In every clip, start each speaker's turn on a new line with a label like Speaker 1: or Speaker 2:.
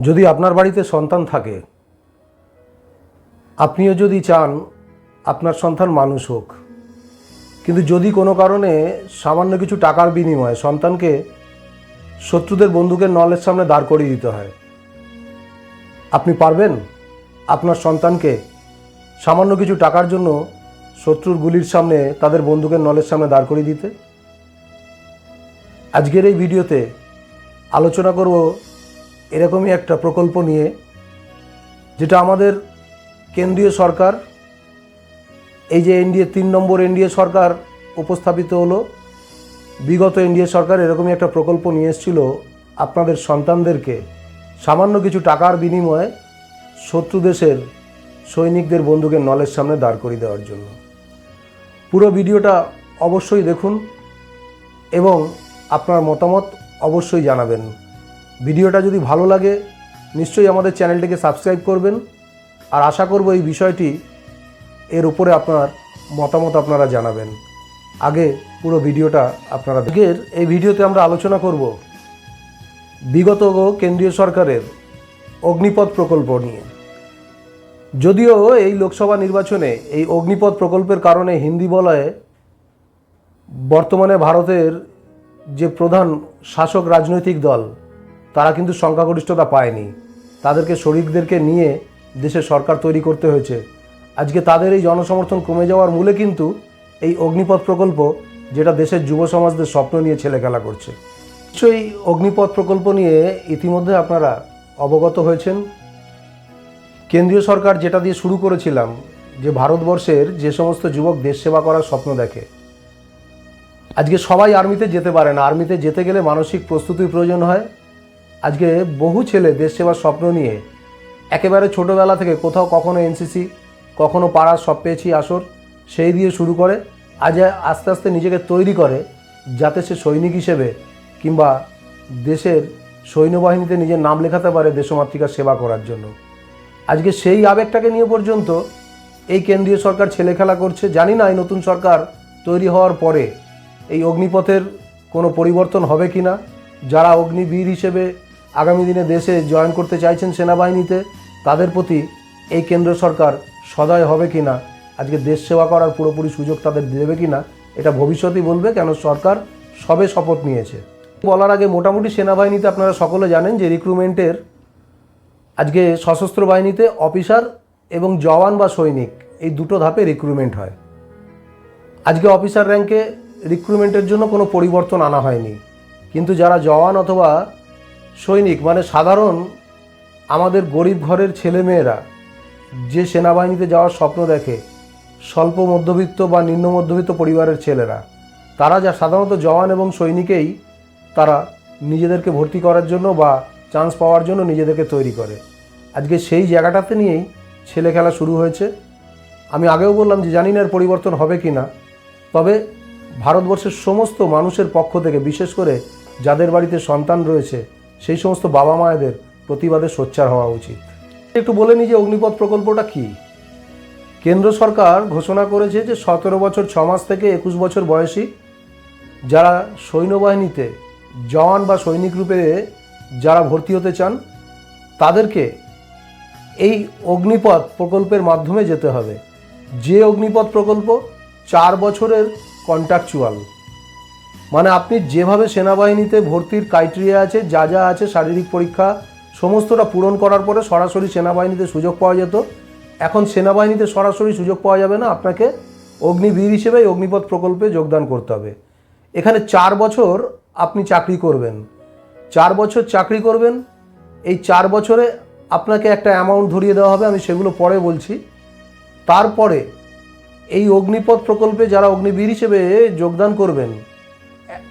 Speaker 1: যদি আপনার বাড়িতে সন্তান থাকে, আপনিও যদি চান আপনার সন্তান মানুষ হোক, কিন্তু যদি কোনো কারণে সামান্য কিছু টাকার বিনিময়ে সন্তানকে শত্রুদের বন্দুকের নলের সামনে দাঁড় করিয়ে দিতে হয়, আপনি পারবেন আপনার সন্তানকে সামান্য কিছু টাকার জন্য শত্রুর গুলির সামনে তাদের বন্দুকের নলের সামনে দাঁড় করিয়ে দিতে? আজকের এই ভিডিওতে আলোচনা করব এরকমই একটা প্রকল্প নিয়ে, যেটা আমাদের কেন্দ্রীয় সরকার, এই যে এনডিএ 3 নম্বর এনডিএ সরকার উপস্থাপিত হলো, বিগত এনডিএ সরকার এরকমই একটা প্রকল্প নিয়ে এসেছিল আপনাদের সন্তানদেরকে সামান্য কিছু টাকার বিনিময়ে শত্রু দেশের সৈনিকদের বন্দুকের নলের সামনে দাঁড় করিয়ে দেওয়ার জন্য। পুরো ভিডিওটা অবশ্যই দেখুন এবং আপনার মতামত অবশ্যই জানাবেন। ভিডিওটা যদি ভালো লাগে নিশ্চয়ই আমাদের চ্যানেলটিকে সাবস্ক্রাইব করবেন, আর আশা করব এই বিষয়টি এর উপরে আপনার মতামত আপনারা জানাবেন। আগে পুরো ভিডিওটা আপনারা দেখেন। এই ভিডিওতে আমরা আলোচনা করব বিগত কেন্দ্রীয় সরকারের অগ্নিপথ প্রকল্প নিয়ে। যদিও এই লোকসভা নির্বাচনে এই অগ্নিপথ প্রকল্পের কারণে হিন্দি বলয়ে বর্তমানে ভারতের যে প্রধান শাসক রাজনৈতিক দল, তারা কিন্তু সংখ্যাগরিষ্ঠতা পায়নি। তাদেরকে শরিকদেরকে নিয়ে দেশে সরকার তৈরি করতে হয়েছে। আজকে তাদের এই জনসমর্থন কমে যাওয়ার মূলে কিন্তু এই অগ্নিপথ প্রকল্প, যেটা দেশের যুব সমাজদের স্বপ্ন নিয়ে ছেলেখেলা করছে। নিশ্চয়ই অগ্নিপথ প্রকল্প নিয়ে ইতিমধ্যে আপনারা অবগত হয়েছেন। কেন্দ্রীয় সরকার যেটা দিয়ে শুরু করেছিলাম, যে ভারতবর্ষের যে সমস্ত যুবক দেশ সেবা করার স্বপ্ন দেখে, আজকে সবাই আর্মিতে যেতে পারে না। আর্মিতে যেতে গেলে মানসিক প্রস্তুতির প্রয়োজন হয়। আজকে বহু ছেলে দেশ সেবার স্বপ্ন নিয়ে একেবারে ছোটোবেলা থেকে কোথাও কখনো এনসিসি, কখনো পাড়ার সব পেয়েছি আসর, সেই দিয়ে শুরু করে আজ আস্তে আস্তে নিজেকে তৈরি করে, যাতে সে সৈনিক হিসেবে কিংবা দেশের সৈন্যবাহিনীতে নিজের নাম লেখাতে পারে দেশমাতৃকার সেবা করার জন্য। আজকে সেই আবেগটাকে নিয়ে পর্যন্ত এই কেন্দ্রীয় সরকার ছেলেখেলা করছে। জানি না এই নতুন সরকার তৈরি হওয়ার পরে এই অগ্নিপথের কোনো পরিবর্তন হবে কি না। যারা অগ্নিবীর হিসেবে আগামী দিনে দেশে জয়েন করতে চাইছেন সেনাবাহিনীতে, তাদের প্রতি এই কেন্দ্র সরকার সদয় হবে কি না, আজকে দেশ সেবা করার পুরোপুরি সুযোগ তাদের দেবে কি না, এটা ভবিষ্যতই বলবে। কেন সরকার সবে শপথ নিয়েছে। বলার আগে মোটামুটি সেনাবাহিনীতে আপনারা সকলে জানেন যে রিক্রুটমেন্টের আজকে সশস্ত্র বাহিনীতে অফিসার এবং জওয়ান বা সৈনিক, এই দুটো ধাপে রিক্রুটমেন্ট হয়। আজকে অফিসার র্যাঙ্কে রিক্রুটমেন্টের জন্য কোনো পরিবর্তন আনা হয়নি, কিন্তু যারা জওয়ান অথবা সৈনিক, মানে সাধারণ আমাদের গরিব ঘরের ছেলেমেয়েরা যে সেনাবাহিনীতে যাওয়ার স্বপ্ন দেখে, স্বল্প মধ্যবিত্ত বা নিম্ন মধ্যবিত্ত পরিবারের ছেলেরা, তারা যা সাধারণত জওয়ান এবং সৈনিকেই তারা নিজেদেরকে ভর্তি করার জন্য বা চান্স পাওয়ার জন্য নিজেদেরকে তৈরি করে। আজকে সেই জায়গাটাতে নিয়েই ছেলে খেলা শুরু হয়েছে। আমি আগেও বললাম যে জানি না এর পরিবর্তন হবে কি না, তবে ভারতবর্ষের সমস্ত মানুষের পক্ষ থেকে, বিশেষ করে যাদের বাড়িতে সন্তান রয়েছে, সেই সমস্ত বাবা মায়েদের প্রতিবাদে সোচ্চার হওয়া উচিত। একটু বলে নিই যে অগ্নিপথ প্রকল্পটা কি। কেন্দ্র সরকার ঘোষণা করেছে যে 17 বছর 6 মাস থেকে 21 বছর বয়সী যারা সৈন্যবাহিনীতে জওয়ান বা সৈনিক রূপে যারা ভর্তি হতে চান, তাদেরকে এই অগ্নিপথ প্রকল্পের মাধ্যমে যেতে হবে। যে অগ্নিপথ প্রকল্প 4 বছরের কন্ট্রাকচুয়াল, মানে আপনি যেভাবে সেনাবাহিনীতে ভর্তির ক্রাইটেরিয়া আছে, যা যা আছে, শারীরিক পরীক্ষা সমস্তটা পূরণ করার পরে সরাসরি সেনাবাহিনীতে সুযোগ পাওয়া যেত। এখন সেনাবাহিনীতে সরাসরি সুযোগ পাওয়া যাবে না, আপনাকে অগ্নিবীর হিসেবে অগ্নিপথ প্রকল্পে যোগদান করতে হবে। এখানে 4 বছর আপনি চাকরি করবেন। 4 বছর চাকরি করবেন। এই 4 বছরে আপনাকে একটা অ্যামাউন্ট ধরিয়ে দেওয়া হবে, আমি সেগুলো পরে বলছি। তারপরে এই অগ্নিপথ প্রকল্পে যারা অগ্নিবীর হিসেবে যোগদান করবেন,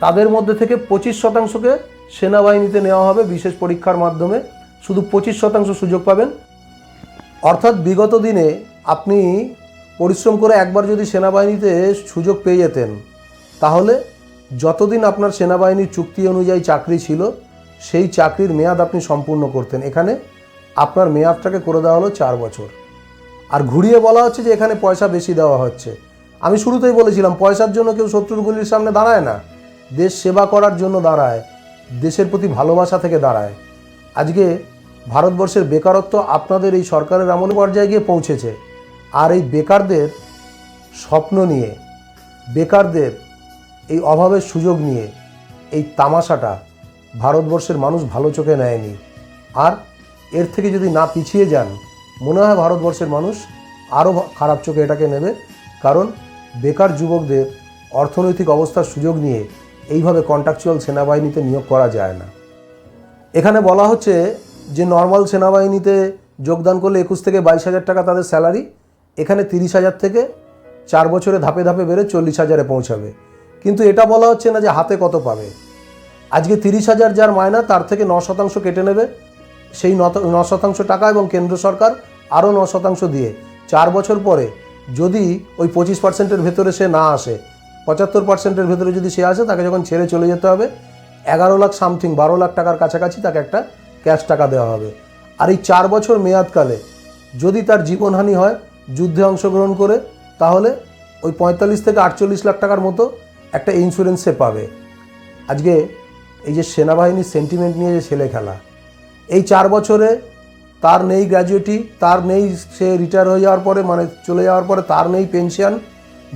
Speaker 1: তাদের মধ্যে থেকে 25% সেনাবাহিনীতে নেওয়া হবে বিশেষ পরীক্ষার মাধ্যমে। শুধু 25% সুযোগ পাবেন। অর্থাৎ বিগত দিনে আপনি পরিশ্রম করে একবার যদি সেনাবাহিনীতে সুযোগ পেয়ে যেতেন, তাহলে যতদিন আপনার সেনাবাহিনীর চুক্তি অনুযায়ী চাকরি ছিল, সেই চাকরির মেয়াদ আপনি সম্পূর্ণ করতেন। এখানে আপনার মেয়াদটাকে করে দেওয়া হলো 4 বছর। আর ঘুরিয়ে বলা হচ্ছে যে এখানে পয়সা বেশি দেওয়া হচ্ছে। আমি শুরুতেই বলেছিলাম, পয়সার জন্য কেউ শত্রুর গুলির সামনে দাঁড়ায় না, দেশ সেবা করার জন্য দাঁড়ায়, দেশের প্রতি ভালোবাসা থেকে দাঁড়ায়। আজকে ভারতবর্ষের বেকারত্ব আপনাদের এই সরকারের এমন পর্যায়ে গিয়ে পৌঁছেছে, আর এই বেকারদের স্বপ্ন নিয়ে, বেকারদের এই অভাবের সুযোগ নিয়ে এই তামাশাটা ভারতবর্ষের মানুষ ভালো চোখে নেয়নি। আর এর থেকে যদি না পিছিয়ে যান, মনে হয় ভারতবর্ষের মানুষ আরও খারাপ চোখে এটাকে নেবে। কারণ বেকার যুবকদের অর্থনৈতিক অবস্থার সুযোগ নিয়ে এইভাবে কন্ট্রাকচুয়াল সেনাবাহিনীতে নিয়োগ করা যায় না। এখানে বলা হচ্ছে যে নর্মাল সেনাবাহিনীতে যোগদান করলে 21 থেকে 22 হাজার টাকা তাদের স্যালারি, এখানে 30,000 থেকে 4 বছরে ধাপে ধাপে বেড়ে 40,000-এ পৌঁছাবে। কিন্তু এটা বলা হচ্ছে না যে হাতে কত পাবে। আজকে 30,000 যার মায়না, তার থেকে 9% কেটে নেবে সেই 9% টাকা, এবং কেন্দ্র সরকার আরও 9% দিয়ে 4 বছর পরে যদি ওই 25%-এর ভেতরে সে না আসে, 75%-এর ভেতরে যদি সে আসে, তাকে যখন ছেড়ে চলে যেতে হবে 11 লাখ সামথিং 12 লাখ টাকার কাছাকাছি তাকে একটা ক্যাশ টাকা দেওয়া হবে। আর এই 4 বছর মেয়াদকালে যদি তার জীবনহানি হয় যুদ্ধে অংশগ্রহণ করে, তাহলে ওই 45 থেকে 48 লাখ টাকার মতো একটা ইন্স্যুরেন্স সে পাবে। আজকে এই যে সেনাবাহিনীর সেন্টিমেন্ট নিয়ে যে ছেলে খেলা, এই 4 বছরে তার নেই গ্র্যাজুয়েটি, তার নেই, সে রিটায়ার হয়ে যাওয়ার পরে মানে চলে যাওয়ার পরে তার নেই পেনশন।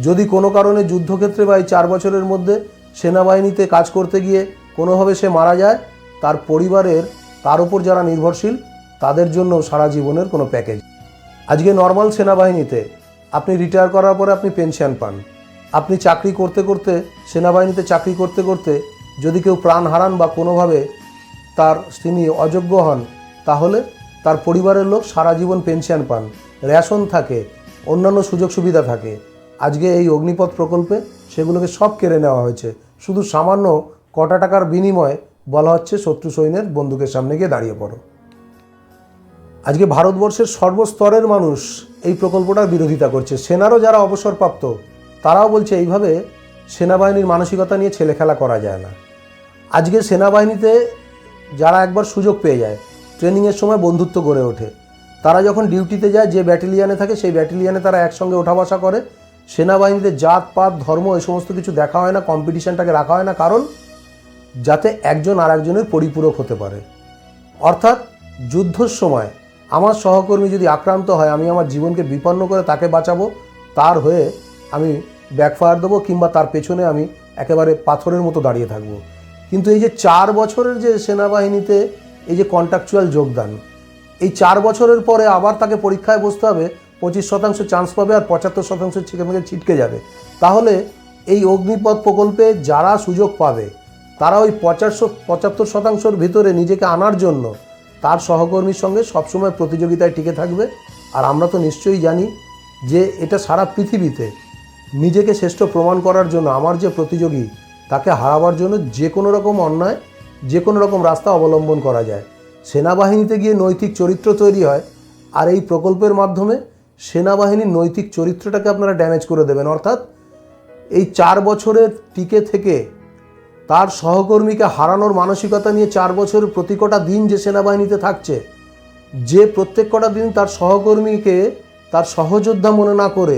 Speaker 1: যদি কোনো কারণে যুদ্ধক্ষেত্রে বা এই 4 বছরের মধ্যে সেনাবাহিনীতে কাজ করতে গিয়ে কোনোভাবে সে মারা যায়, তার পরিবারের, তার উপর যারা নির্ভরশীল, তাদের জন্য সারা জীবনের কোনো প্যাকেজ। আজকে নর্মাল সেনাবাহিনীতে আপনি রিটায়ার করার পরে আপনি পেনশন পান। আপনি চাকরি করতে করতে, সেনাবাহিনীতে চাকরি করতে করতে যদি কেউ প্রাণ হারান বা কোনোভাবে তিনি অযোগ্য হন, তাহলে তার পরিবারের লোক সারা জীবন পেনশন পান, রেশন থাকে, অন্যান্য সুযোগ সুবিধা থাকে। আজকে এই অগ্নিপথ প্রকল্পে সেগুলোকে সব কেড়ে নেওয়া হয়েছে। শুধু সামান্য কটা টাকার বিনিময়ে বলা হচ্ছে শত্রু সৈন্যের বন্দুকের সামনে গিয়ে দাঁড়িয়ে পড়ো। আজকে ভারতবর্ষের সর্বস্তরের মানুষ এই প্রকল্পটার বিরোধিতা করছে। সেনারও যারা অবসরপ্রাপ্ত, তারাও বলছে এইভাবে সেনাবাহিনীর মানসিকতা নিয়ে ছেলেখেলা করা যায় না। আজকে সেনাবাহিনীতে যারা একবার সুযোগ পেয়ে যায়, ট্রেনিংয়ের সময় বন্ধুত্ব গড়ে ওঠে, তারা যখন ডিউটিতে যায়, যে ব্যাটালিয়ানে থাকে সেই ব্যাটালিয়ানে তারা একসঙ্গে ওঠা বসা করে। সেনাবাহিনীতে জাত পাত ধর্ম এই সমস্ত কিছু দেখা হয় না, কম্পিটিশনটাকে রাখা হয় না, কারণ যাতে একজন আর একজনের পরিপূরক হতে পারে। অর্থাৎ যুদ্ধর সময় আমার সহকর্মী যদি আক্রান্ত হয়, আমি আমার জীবনকে বিপন্ন করে তাকে বাঁচাবো, তার হয়ে আমি ব্যাকফায়ার দেবো, কিংবা তার পেছনে আমি একেবারে পাথরের মতো দাঁড়িয়ে থাকবো। কিন্তু এই যে 4 বছরের যে সেনাবাহিনীতে এই যে কন্ট্রাকচুয়াল যোগদান, এই 4 বছরের পরে আবার তাকে পরীক্ষায় বসতে হবে, 25% চান্স পাবে আর 75% সেখান থেকে ছিটকে যাবে। তাহলে এই অগ্নিপথ প্রকল্পে যারা সুযোগ পাবে, তারা ওই 75%-র ভিতরে নিজেকে আনার জন্য তার সহকর্মীর সঙ্গে সবসময় প্রতিযোগিতায় টিকে থাকবে। আর আমরা তো নিশ্চয়ই জানি যে এটা সারা পৃথিবীতে নিজেকে শ্রেষ্ঠ প্রমাণ করার জন্য আমার যে প্রতিযোগী, তাকে হারাবার জন্য যে কোনো রকম অন্যায়, যে কোনো রকম রাস্তা অবলম্বন করা যায়। সেনাবাহিনীতে গিয়ে নৈতিক চরিত্র তৈরি হয়, আর এই প্রকল্পের মাধ্যমে সেনাবাহিনীর নৈতিক চরিত্রটাকে আপনারা ড্যামেজ করে দেবেন। অর্থাৎ এই 4 বছরের টিকে থেকে তার সহকর্মীকে হারানোর মানসিকতা নিয়ে 4 বছরের প্রতি কটা দিন যে সেনাবাহিনীতে থাকছে, যে প্রত্যেক কটা দিন তার সহকর্মীকে তার সহযোদ্ধা মনে না করে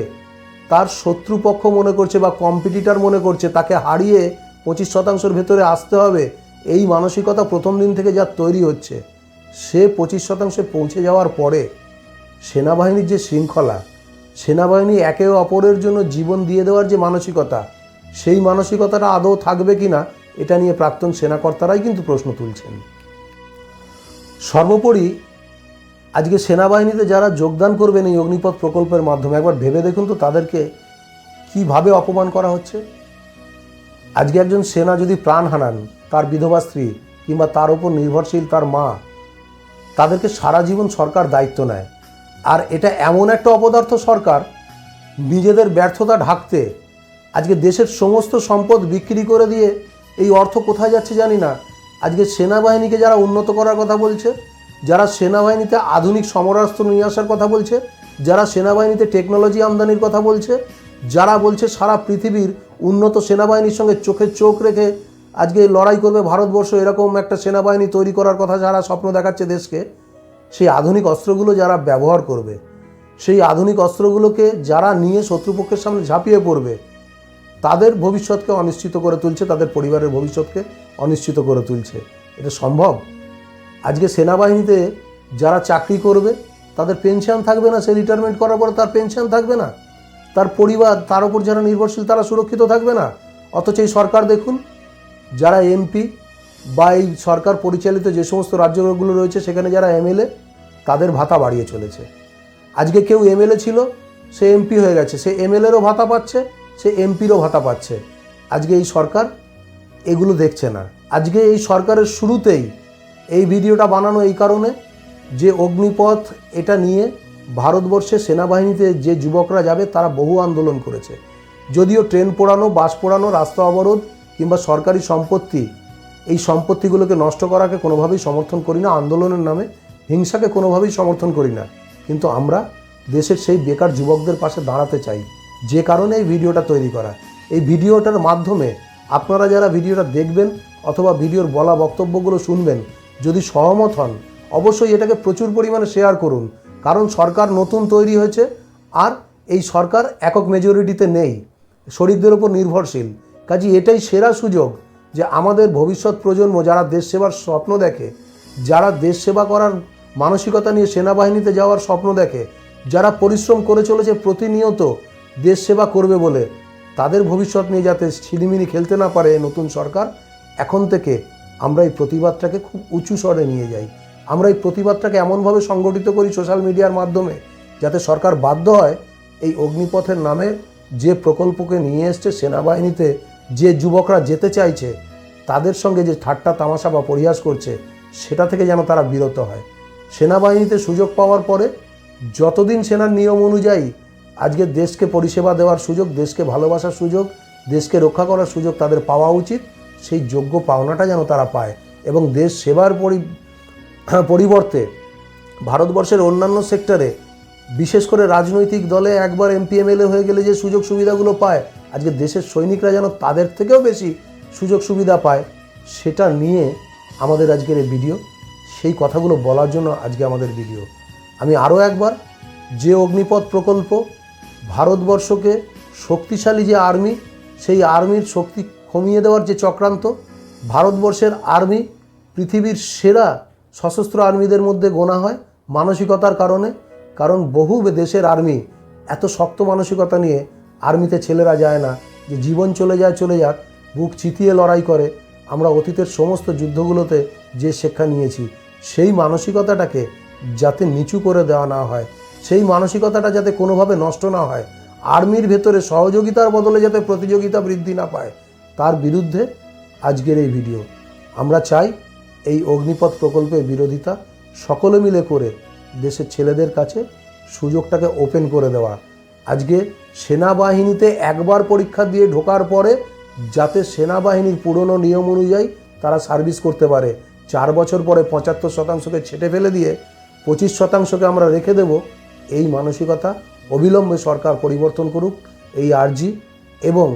Speaker 1: তার শত্রুপক্ষ মনে করছে বা কম্পিটিটর মনে করছে, তাকে হারিয়ে 25%-র ভেতরে আসতে হবে, এই মানসিকতা প্রথম দিন থেকে যা তৈরি হচ্ছে, সে 25%-এ পৌঁছে যাওয়ার পরে সেনাবাহিনীর যে শৃঙ্খলা, সেনাবাহিনী একে অপরের জন্য জীবন দিয়ে দেওয়ার যে মানসিকতা, সেই মানসিকতাটা আদৌ থাকবে কিনা, এটা নিয়ে প্রাক্তন সেনাকর্তারাই কিন্তু প্রশ্ন তুলছেন। সর্বোপরি আজকে সেনাবাহিনীতে যারা যোগদান করবেন এই অগ্নিপথ প্রকল্পের মাধ্যমে, একবার ভেবে দেখুন তো তাদেরকে কিভাবে অপমান করা হচ্ছে। আজকে একজন সেনা যদি প্রাণ হারান, তার বিধবা স্ত্রী কিংবা তার উপর নির্ভরশীল তার মা, তাদেরকে সারা জীবন সরকার দায়িত্ব নেয়। আর এটা এমন একটা অপদার্থ সরকার, নিজেদের ব্যর্থতা ঢাকতে আজকে দেশের সমস্ত সম্পদ বিক্রি করে দিয়ে, এই অর্থ কোথায় যাচ্ছে জানি না, আজকে সেনাবাহিনীকে যারা উন্নত করার কথা বলছে, যারা সেনাবাহিনীতে আধুনিক সমরাস্ত্র নিয়ে আসার কথা বলছে, যারা সেনাবাহিনীতে টেকনোলজি আমদানির কথা বলছে, যারা বলছে সারা পৃথিবীর উন্নত সেনাবাহিনীর সঙ্গে চোখে চোখ রেখে আজকে লড়াই করবে ভারতবর্ষ, এরকম একটা সেনাবাহিনী তৈরি করার কথা যারা স্বপ্ন দেখাচ্ছে দেশকে, সেই আধুনিক অস্ত্রগুলো যারা ব্যবহার করবে, সেই আধুনিক অস্ত্রগুলোকে যারা নিয়ে শত্রুপক্ষের সামনে ঝাঁপিয়ে পড়বে, তাদের ভবিষ্যৎকে অনিশ্চিত করে তুলছে, তাদের পরিবারের ভবিষ্যৎকে অনিশ্চিত করে তুলছে। এটা সম্ভব? আজকে সেনাবাহিনীতে যারা চাকরি করবে তাদের পেনশন থাকবে না, সে রিটায়ারমেন্ট করার পর তার পেনশন থাকবে না, তার পরিবার তার উপর যারা নির্ভরশীল তারা সুরক্ষিত থাকবে না। অথচ এই সরকার দেখুন, যারা এমপি বা এই সরকার পরিচালিত যে সমস্ত রাজ্যগুলো রয়েছে সেখানে যারা এমএলএ, তাদের ভাতা বাড়িয়ে চলেছে। আজকে কেউ এমএলএ ছিল, সে এমপি হয়ে গেছে, সে এমএলএরও ভাতা পাচ্ছে, সে এমপিরও ভাতা পাচ্ছে। আজকে এই সরকার এগুলো দেখছে না। আজকে এই সরকারের শুরুতেই এই ভিডিওটা বানানো এই কারণে যে অগ্নিপথ এটা নিয়ে ভারতবর্ষে সেনাবাহিনীতে যে যুবকরা যাবে তারা বহু আন্দোলন করেছে। যদিও ট্রেন পোড়ানো, বাস পোড়ানো, রাস্তা অবরোধ কিংবা সরকারি সম্পত্তি, এই সম্পত্তিগুলোকে নষ্ট করাকে কোনোভাবেই সমর্থন করি না, আন্দোলনের নামে হিংসাকে কোনোভাবেই সমর্থন করি না, কিন্তু আমরা দেশের সেই বেকার যুবকদের পাশে দাঁড়াতে চাই, যে কারণে এই ভিডিওটা তৈরি করা। এই ভিডিওটার মাধ্যমে আপনারা যারা ভিডিওটা দেখবেন অথবা ভিডিওর বলা বক্তব্যগুলো শুনবেন, যদি সহমত হন অবশ্যই এটাকে প্রচুর পরিমাণে শেয়ার করুন। কারণ সরকার নতুন তৈরি হয়েছে আর এই সরকার একক মেজরিটিতে নেই, শরিকদের উপর নির্ভরশীল। কাজে এটাই সেরা সুযোগ যে আমাদের ভবিষ্যৎ প্রজন্ম যারা দেশ সেবার স্বপ্ন দেখে, যারা দেশ সেবা করার মানসিকতা নিয়ে সেনাবাহিনীতে যাওয়ার স্বপ্ন দেখে, যারা পরিশ্রম করে চলেছে প্রতিনিয়ত দেশ সেবা করবে বলে, তাদের ভবিষ্যৎ নিয়ে যাতে ছিনিমিনি খেলতে না পারে নতুন সরকার, এখন থেকে আমরা এই প্রতিবাদটাকে খুব উঁচু স্বরে নিয়ে যাই। আমরা এই প্রতিবাদটাকে এমনভাবে সংগঠিত করি সোশ্যাল মিডিয়ার মাধ্যমে যাতে সরকার বাধ্য হয় এই অগ্নিপথের নামে যে প্রকল্পকে নিয়ে এসছে সেনাবাহিনীতে, যে যুবকরা যেতে চাইছে তাদের সঙ্গে যে ঠাট্টা তামাশা বা পরিহাস করছে সেটা থেকে যেন তারা বিরত হয়। সেনাবাহিনীতে সুযোগ পাওয়ার পরে যতদিন সেনার নিয়ম অনুযায়ী আজকে দেশকে পরিষেবা দেওয়ার সুযোগ, দেশকে ভালোবাসার সুযোগ, দেশকে রক্ষা করার সুযোগ তাদের পাওয়া উচিত। সেই যোগ্য পাওনাটা যেন তারা পায় এবং দেশ সেবার পরিবর্তে ভারতবর্ষের অন্যান্য সেক্টরে, বিশেষ করে রাজনৈতিক দলে একবার এমপি এমএলএ হয়ে গেলে যে সুযোগ সুবিধাগুলো পায়, আজকে দেশের সৈনিকরা যেন তাদের থেকেও বেশি সুযোগ সুবিধা পায়, সেটা নিয়ে আমাদের আজকের এই ভিডিও। সেই কথাগুলো বলার জন্য আজকে আমাদের ভিডিও। আমি আরও একবার, যে অগ্নিপথ প্রকল্প ভারতবর্ষকে শক্তিশালী যে আর্মি, সেই আর্মির শক্তি কমিয়ে দেওয়ার যে চক্রান্ত, ভারতবর্ষের আর্মি পৃথিবীর সেরা সশস্ত্র আর্মিদের মধ্যে গোনা হয় মানসিকতার কারণে। কারণ বহু দেশের আর্মি এত শক্ত মানসিকতা নিয়ে আর্মিতে ছেলেরা যায় না, যে জীবন চলে যায় চলে যাক, বুক চিতিয়ে লড়াই করে। আমরা অতীতের সমস্ত যুদ্ধগুলোতে যে শিক্ষা নিয়েছি, সেই মানসিকতাটাকে যাতে নিচু করে দেওয়া না হয়, সেই মানসিকতাটা যাতে কোনোভাবে নষ্ট না হয়, আর্মির ভেতরে সহযোগিতার বদলে যাতে প্রতিযোগিতা বৃদ্ধি না পায়, তার বিরুদ্ধে আজকের এই ভিডিও। আমরা চাই এই অগ্নিপথ প্রকল্পের বিরোধিতা সকলে মিলে করে দেশের ছেলেদের কাছে সুযোগটাকে ওপেন করে দেওয়া। আজকে সেনাবাহিনীতে একবার পরীক্ষা দিয়ে ঢোকার পরে যাতে সেনাবাহিনীর পুরনো নিয়ম অনুযায়ী তারা সার্ভিস করতে পারে, 4 বছর পরে 75%কে ছেটে ফেলে দিয়ে 25%কে আমরা রেখে দেব, এই মানসিকতা অবিলম্বে সরকার পরিবর্তন করুক, এই আর্জি এবং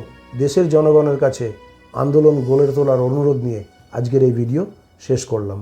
Speaker 1: দেশের জনগণের কাছে আন্দোলন গড়ে তোলার অনুরোধ নিয়ে আজকের এই ভিডিও শেষ করলাম।